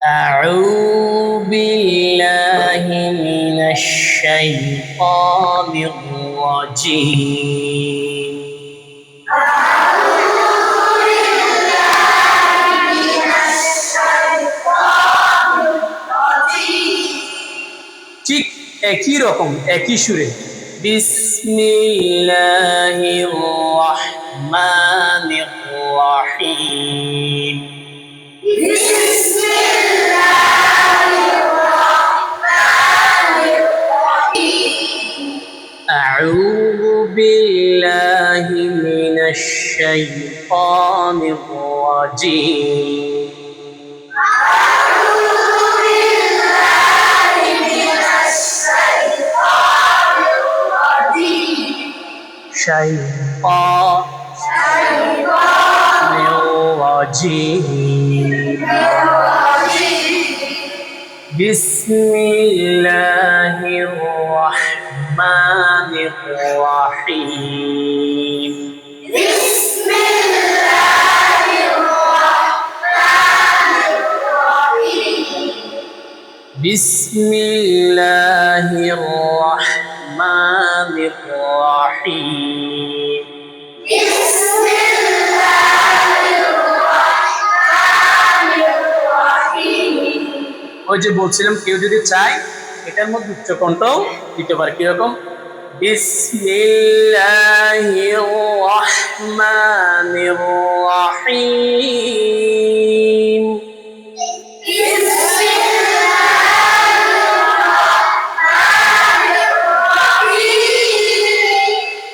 أعوذ بالله من الشيطان الرجيم ঠিক একই রকম একই সুরে বিসমিল্লাহির রহমানির রহিম أعوذ بالله من الشيطان الرجيم شيطان الرجيم بسم الله الرحمن الرحيم بسم الله الرحمن الرحيم ওই যে বলছিলাম কেউ যদি চায় এটার মধ্যে উচ্চকণ্ঠও দিতে পারে কিরকম বিসমিল্লাহির রহমানির রহিম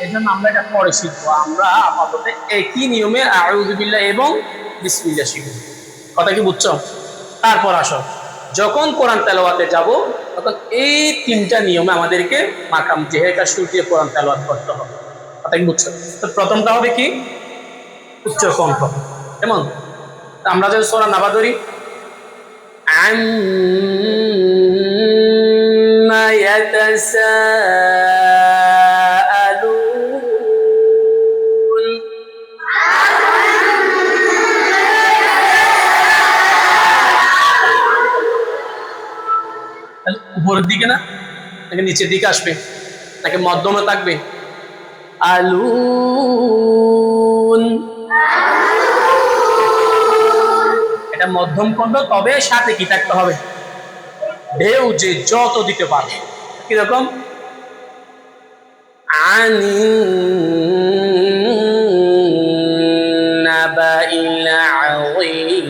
এজন্য আমরা এটা পরে শিখবো আমরা আপাতত একই নিয়মে আউযু বিল্লাহ এবং বিসমিল্লাহ শিখব কথা কি বুঝছো তারপর আসো যখন কোরআন তেলাওয়াতে যাব তখন এই তিনটা নিয়মে আমাদেরকে মাকাম জেহেরটা সুর দিয়ে কোরআন তেলাওয়াত করতে হবে কথা কি বুঝছো তো প্রথমটা হবে কি উচ্চ কণ্ঠ কেমন আমরা যদি সূরা নাবা ধরি আম্মা ইয়াতাসাআলুন উপরের দিকে না নাকি নিচের দিকে আসবে নাকি মধ্যমে থাকবে আলুন এটা মধ্যম কণ্ঠ তবে সাথে কি থাকতে হবে ঢেউ যে যত দিতে পারে কিরকম নাবাইল আযীম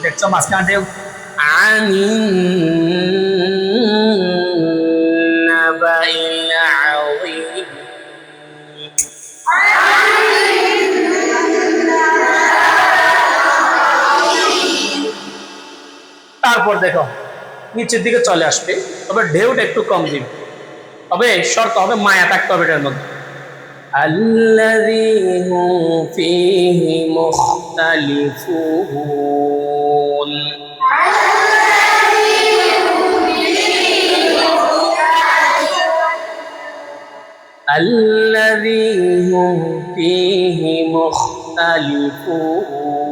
দেখছো মাঝখানে ঢেউ নাবাইল আযীম তারপর দেখো নিচের দিকে চলে আসবে তবে ঢেউটা একটু কম দিবে তবে শর্ত হবে মায়া থাকতে হবে এটার মধ্যে الذي هم فيه مختلفون الذي هم فيه مختلفون